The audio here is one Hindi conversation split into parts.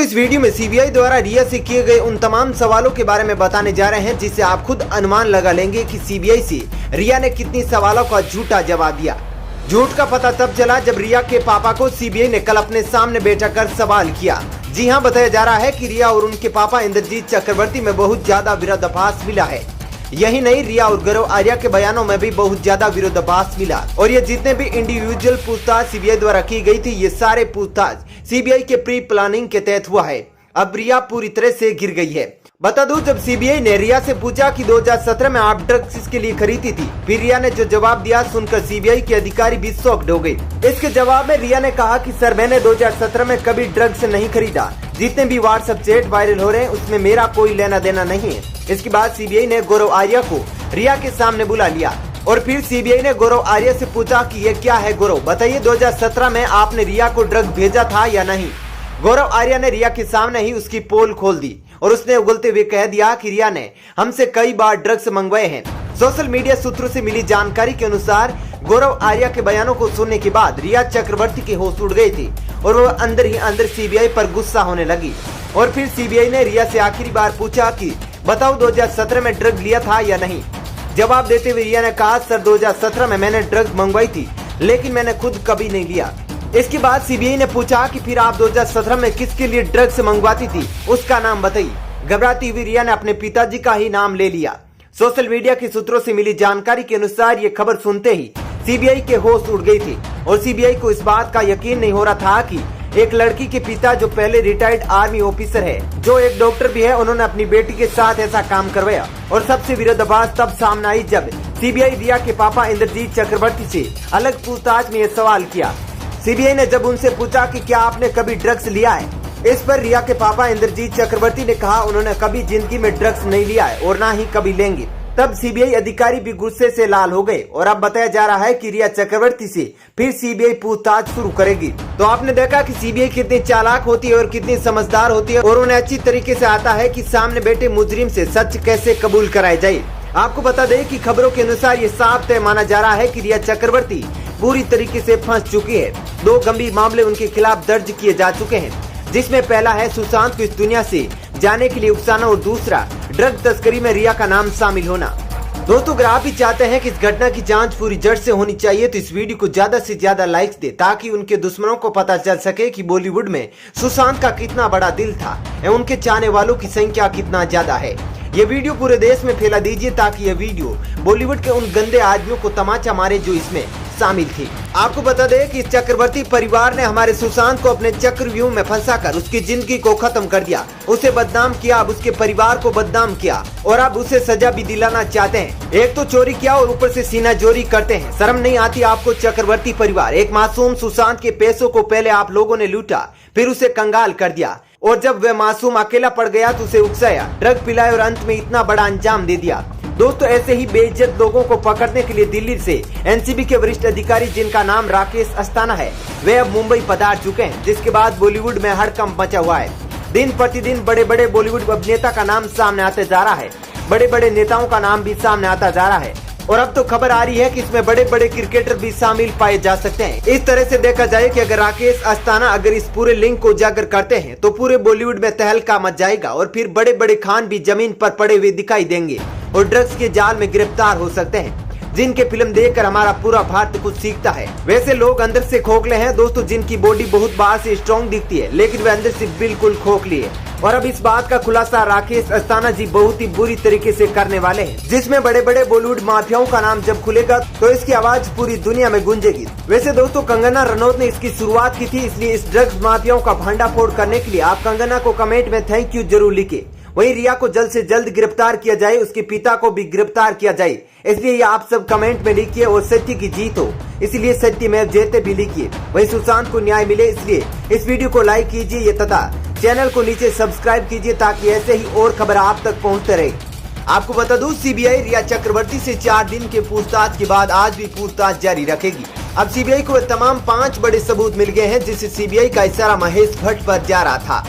इस वीडियो में सीबीआई द्वारा रिया से किए गए उन तमाम सवालों के बारे में बताने जा रहे हैं जिससे आप खुद अनुमान लगा लेंगे कि सीबीआई से रिया ने कितनी सवालों का झूठा जवाब दिया। झूठ का पता तब चला जब रिया के पापा को सीबीआई ने कल अपने सामने बैठक कर सवाल किया। जी हां, बताया जा रहा है कि रिया और उनके पापा इंद्रजीत चक्रवर्ती में बहुत ज्यादा विरोधाभास मिला है। यही नहीं, रिया और गौरव आर्या के बयानों में भी बहुत ज्यादा विरोधाभास मिला और ये जितने भी इंडिविजुअल पूछताछ सीबीआई द्वारा की गई थी, ये सारे पूछताछ सीबीआई के प्री प्लानिंग के तहत हुआ है। अब रिया पूरी तरह से गिर गई है। बता दूं, जब सीबीआई ने रिया से पूछा कि 2017 में आप ड्रग्स किसके लिए खरीदी थी, फिर रिया ने जो जवाब दिया सुनकर सीबीआई के अधिकारी भी शॉक्ड हो गए। इसके जवाब में रिया ने कहा कि सर, मैंने 2017 में कभी ड्रग्स नहीं खरीदा। जितने भी व्हाट्सएप चैट वायरल हो रहे हैं उसमें मेरा कोई लेना देना नहीं है। इसके बाद सीबीआई ने गौरव आर्या को रिया के सामने बुला लिया और फिर सीबीआई ने गौरव आर्या से पूछा कि ये क्या है गौरव, बताइए 2017 में आपने रिया को ड्रग भेजा था या नहीं। गौरव आर्या ने रिया के सामने ही उसकी पोल खोल दी और उसने उगलते हुए कह दिया कि रिया ने हमसे कई बार ड्रग्स मंगवाए हैं। सोशल मीडिया सूत्रों से मिली जानकारी के अनुसार गौरव आर्या के बयानों को सुनने के बाद रिया चक्रवर्ती के होश उड़ गए थे और वो अंदर ही अंदर सीबीआई पर गुस्सा होने लगी। और फिर सीबीआई ने रिया से आखिरी बार पूछा कि बताओ 2017 में ड्रग लिया था या नहीं। जवाब देते हुए रिया ने कहा, सर 2017 में मैंने ड्रग मंगवाई थी लेकिन मैंने खुद कभी नहीं लिया। इसके बाद सीबीआई ने पूछा कि फिर आप 2017 में किसके लिए ड्रग्स मंगवाती थी, उसका नाम बताइए। घबराती हुई रिया ने अपने पिताजी का ही नाम ले लिया। सोशल मीडिया के सूत्रों से मिली जानकारी के अनुसार ये खबर सुनते ही सीबीआई के होश उड़ गई थी और सीबीआई को इस बात का यकीन नहीं हो रहा था कि एक लड़की के पिता जो पहले रिटायर्ड आर्मी ऑफिसर है, जो एक डॉक्टर भी है, उन्होंने अपनी बेटी के साथ ऐसा काम करवाया। और सबसे विरोधाभास तब सामने आई जब सीबीआई रिया के पापा इंद्रजीत चक्रवर्ती से अलग पूछताछ में यह सवाल किया। सीबीआई ने जब उनसे पूछा कि क्या आपने कभी ड्रग्स लिया है, इस पर रिया के पापा इंद्रजीत चक्रवर्ती ने कहा उन्होंने कभी जिंदगी में ड्रग्स नहीं लिया है और ना ही कभी लेंगे। तब सीबीआई अधिकारी भी गुस्से से लाल हो गए और अब बताया जा रहा है कि रिया चक्रवर्ती से फिर सीबीआई पूछताछ शुरू करेगी। तो आपने देखा कि सीबीआई कितनी चालाक होती है और कितनी समझदार होती है और उन्हें अच्छी तरीके से आता है कि सामने बैठे मुजरिम से सच कैसे कबूल कराया जाए। आपको बता दें कि खबरों के अनुसार ये साफ तय माना जा रहा है कि रिया चक्रवर्ती पूरी तरीके से फंस चुकी है। 2 गंभीर मामले उनके खिलाफ दर्ज किए जा चुके हैं, जिसमें पहला है सुशांत को इस दुनिया से जाने के लिए उकसाना और दूसरा ड्रग तस्करी में रिया का नाम शामिल होना। दोस्तों, अगर आप भी चाहते हैं कि इस घटना की जांच पूरी जड़ से होनी चाहिए तो इस वीडियो को ज्यादा से ज्यादा लाइक्स दे ताकि उनके दुश्मनों को पता चल सके कि बॉलीवुड में सुशांत का कितना बड़ा दिल था एवं उनके चाहने वालों की संख्या कितना ज्यादा है। ये वीडियो पूरे देश में फैला दीजिए ताकि ये वीडियो बॉलीवुड के उन गंदे आदमियों को तमाचा मारे जो इसमें शामिल थी। आपको बता दें कि इस चक्रवर्ती परिवार ने हमारे सुशांत को अपने चक्रव्यूह में फंसाकर उसकी जिंदगी को खत्म कर दिया, उसे बदनाम किया, अब उसके परिवार को बदनाम किया और अब उसे सजा भी दिलाना चाहते हैं। एक तो चोरी किया और ऊपर से सीना जोरी करते हैं। शर्म नहीं आती आपको चक्रवर्ती परिवार? एक मासूम सुशांत के पैसों को पहले आप लोगों ने लूटा, फिर उसे कंगाल कर दिया और जब वह मासूम अकेला पड़ गया तो उसे उकसाया, ड्रग पिलाया और अंत में इतना बड़ा अंजाम दे दिया। दोस्तों, ऐसे ही बेइज्जत लोगों को पकड़ने के लिए दिल्ली से एनसीबी के वरिष्ठ अधिकारी जिनका नाम राकेश अस्थाना है, वे अब मुंबई पधार चुके हैं, जिसके बाद बॉलीवुड में हड़कंप मचा हुआ है। दिन प्रतिदिन बड़े बड़े बॉलीवुड अभिनेता का नाम सामने आते जा रहा है, बड़े बड़े नेताओं का नाम भी सामने आता जा रहा है और अब तो खबर आ रही है कि इसमें बड़े बड़े क्रिकेटर भी शामिल पाए जा सकते हैं। इस तरह से देखा जाए कि अगर राकेश अस्थाना अगर इस पूरे लिंक को उजागर करते हैं तो पूरे बॉलीवुड में तहलका मच जाएगा और फिर बड़े बड़े खान भी जमीन पर पड़े हुए दिखाई देंगे और ड्रग्स के जाल में गिरफ्तार हो सकते हैं, जिनके फिल्म देखकर हमारा पूरा भारत कुछ सीखता है। वैसे लोग अंदर से खोखले हैं दोस्तों, जिनकी बॉडी बहुत बाहर से स्ट्रॉन्ग दिखती है लेकिन वे अंदर से बिल्कुल खोखली है। और अब इस बात का खुलासा राकेश अस्थाना जी बहुत ही बुरी तरीके से करने वाले हैं, जिसमें बड़े बड़े बॉलीवुड माफियाओं का नाम जब खुलेगा तो इसकी आवाज पूरी दुनिया में गूंजेगी। वैसे दोस्तों, कंगना रनौत ने इसकी शुरुआत की थी, इसलिए इस ड्रग्स माफियाओं का भंडाफोड़ करने के लिए आप कंगना को कमेंट में थैंक यू जरूर लिखे। वहीं रिया को जल्द से जल्द गिरफ्तार किया जाए, उसके पिता को भी गिरफ्तार किया जाए, इसलिए ये आप सब कमेंट में लिखिए और सत्य की जीत हो इसलिए सत्य में जयते भी लिखिए। वहीं सुशांत को न्याय मिले इसलिए इस वीडियो को लाइक कीजिए तथा चैनल को नीचे सब्सक्राइब कीजिए ताकि ऐसे ही और खबर आप तक पहुंचते रहे। आपको बता दूं, सीबीआई रिया चक्रवर्ती से 4 दिन के पूछताछ के बाद आज भी पूछताछ जारी रखेगी। अब सीबीआई को तमाम 5 बड़े सबूत मिल गए हैं जिससे सीबीआई का इशारा महेश भट्ट पर जा रहा था।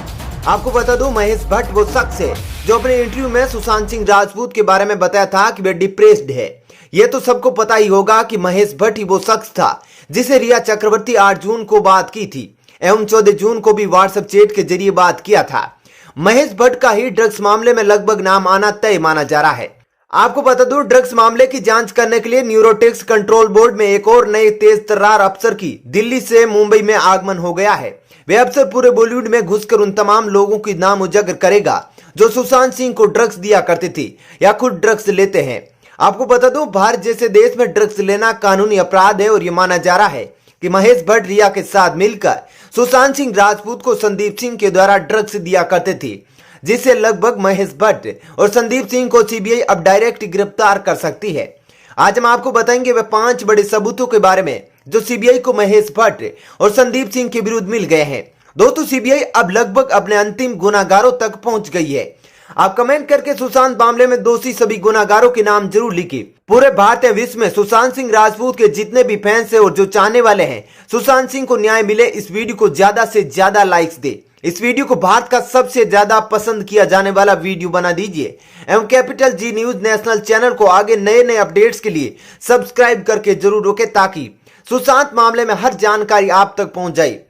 आपको बता दूं, महेश भट्ट वो शख्स है जो अपने इंटरव्यू में सुशांत सिंह राजपूत के बारे में बताया था कि वह डिप्रेस्ड है। ये तो सबको पता ही होगा कि महेश भट्ट ही वो शख्स था जिसे रिया चक्रवर्ती 8 जून को बात की थी। एवं 14 जून को भी व्हाट्सएप चैट के जरिए बात किया था। महेश भट्ट का ही ड्रग्स मामले में लगभग नाम आना तय माना जा रहा है। आपको बता दूं, ड्रग्स मामले की जांच करने के लिए न्यूरोटिक्स कंट्रोल बोर्ड में एक और नए तेज तर्रार अफसर की दिल्ली से मुंबई में आगमन हो गया है। वे अफसर पूरे बॉलीवुड में घुसकर उन तमाम लोगों की नाम उजागर करेगा जो सुशांत सिंह को ड्रग्स दिया करते थे या खुद ड्रग्स लेते हैं। आपको बता दूं, भारत जैसे देश में ड्रग्स लेना कानूनी अपराध है और ये माना जा रहा है कि महेश भट्ट रिया के साथ मिलकर सुशांत सिंह राजपूत को संदीप सिंह के द्वारा ड्रग्स दिया करते थे, जिससे लगभग महेश भट्ट और संदीप सिंह को सीबीआई अब डायरेक्ट गिरफ्तार कर सकती है। आज हम आपको बताएंगे वे 5 बड़े सबूतों के बारे में जो सीबीआई को महेश भट्ट और संदीप सिंह के विरुद्ध मिल गए हैं। दोस्तों, सीबीआई अब लगभग अपने अंतिम गुनाहगारों तक पहुंच गई है। आप कमेंट करके सुशांत मामले में दोषी सभी गुनाहगारों के नाम जरूर लिखिए। पूरे भारत एवं विश्व में सुशांत सिंह राजपूत के जितने भी फैंस हैं और जो चाहने वाले हैं सुशांत सिंह को न्याय मिले, इस वीडियो को ज्यादा से ज्यादा लाइक्स दे। इस वीडियो को भारत का सबसे ज्यादा पसंद किया जाने वाला वीडियो बना दीजिए एवं capital G news national channel को आगे नए नए अपडेट्स के लिए सब्सक्राइब करके जरूर रखें ताकि सुशांत मामले में हर जानकारी आप तक पहुंच जाए।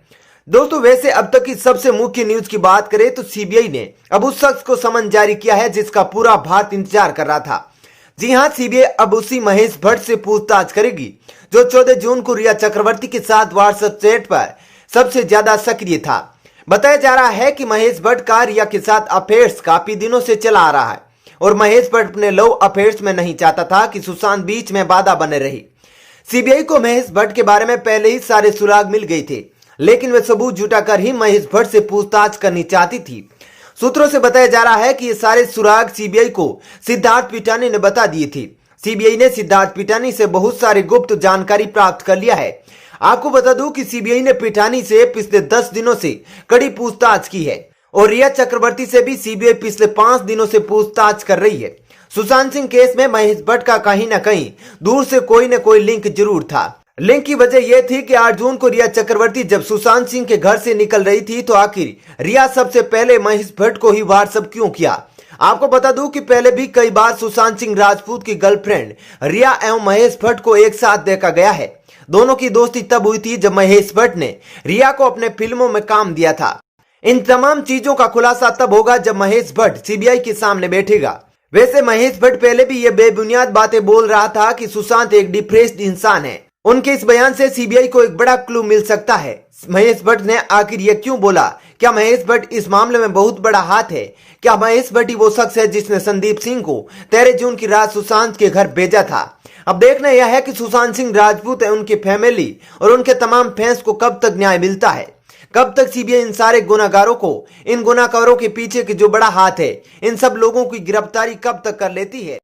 दोस्तों, वैसे अब तक की सबसे मुख्य न्यूज की बात करें तो सीबीआई ने अब उस शख्स को समन जारी किया है जिसका पूरा भारत इंतजार कर रहा था। जी हां, सीबीआई अब उसी महेश भट्ट से पूछताछ करेगी जो 14 जून को रिया चक्रवर्ती के साथ व्हाट्सएप चैट पर सबसे ज्यादा सक्रिय था। बताया जा रहा है कि महेश भट्ट का रिया के साथ अफेयर्स काफी दिनों से चला आ रहा है और महेश भट्ट अपने लव अफेयर्स में नहीं चाहता था कि सुशांत बीच में बाधा बने रही। सीबीआई को महेश भट्ट के बारे में पहले ही सारे सुराग मिल गए थे, लेकिन वे सबूत जुटाकर ही महेश भट्ट से पूछताछ करनी चाहती थी। सूत्रों से बताया जा रहा है कि ये सारे सुराग सीबीआई को सिद्धार्थ पिटानी ने बता दिए थे। सीबीआई ने सिद्धार्थ पिटानी से बहुत सारी गुप्त जानकारी प्राप्त कर लिया है। आपको बता दूं कि सीबीआई ने पिटानी से पिछले 10 दिनों से कड़ी पूछताछ की है और रिया चक्रवर्ती से भी सीबीआई पिछले 5 दिनों से पूछताछ कर रही है। सुशांत सिंह केस में महेश भट्ट का कहीं ना कहीं दूर से कोई न कोई लिंक जरूर था। लिंक की वजह यह थी कि 8 जून को रिया चक्रवर्ती जब सुशांत सिंह के घर से निकल रही थी तो आखिर रिया सबसे पहले महेश भट्ट को ही व्हाट्सएप क्यों किया। आपको बता दूं कि पहले भी कई बार सुशांत सिंह राजपूत की गर्लफ्रेंड रिया एवं महेश भट्ट को एक साथ देखा गया है। दोनों की दोस्ती तब हुई थी जब महेश भट्ट ने रिया को अपने फिल्मों में काम दिया था। इन तमाम चीजों का खुलासा तब होगा जब महेश भट्ट सीबीआई के सामने बैठेगा। वैसे महेश भट्ट पहले भी ये बेबुनियाद बातें बोल रहा था कि सुशांत एक डिप्रेस्ड इंसान है। उनके इस बयान से सीबीआई को एक बड़ा क्लू मिल सकता है। महेश भट्ट ने आखिर ये क्यों बोला? क्या महेश भट्ट इस मामले में बहुत बड़ा हाथ है? क्या महेश भट्ट ही वो शख्स है जिसने संदीप सिंह को 13 जून की रात सुशांत के घर भेजा था? अब देखना यह है कि सुशांत सिंह राजपूत है उनकी फैमिली और उनके तमाम फैंस को कब तक न्याय मिलता है। कब तक सीबीआई इन सारे गुनाहगारों को, इन गुनाहगारों के पीछे के जो बड़ा हाथ है, इन सब लोगों की गिरफ्तारी कब तक कर लेती है।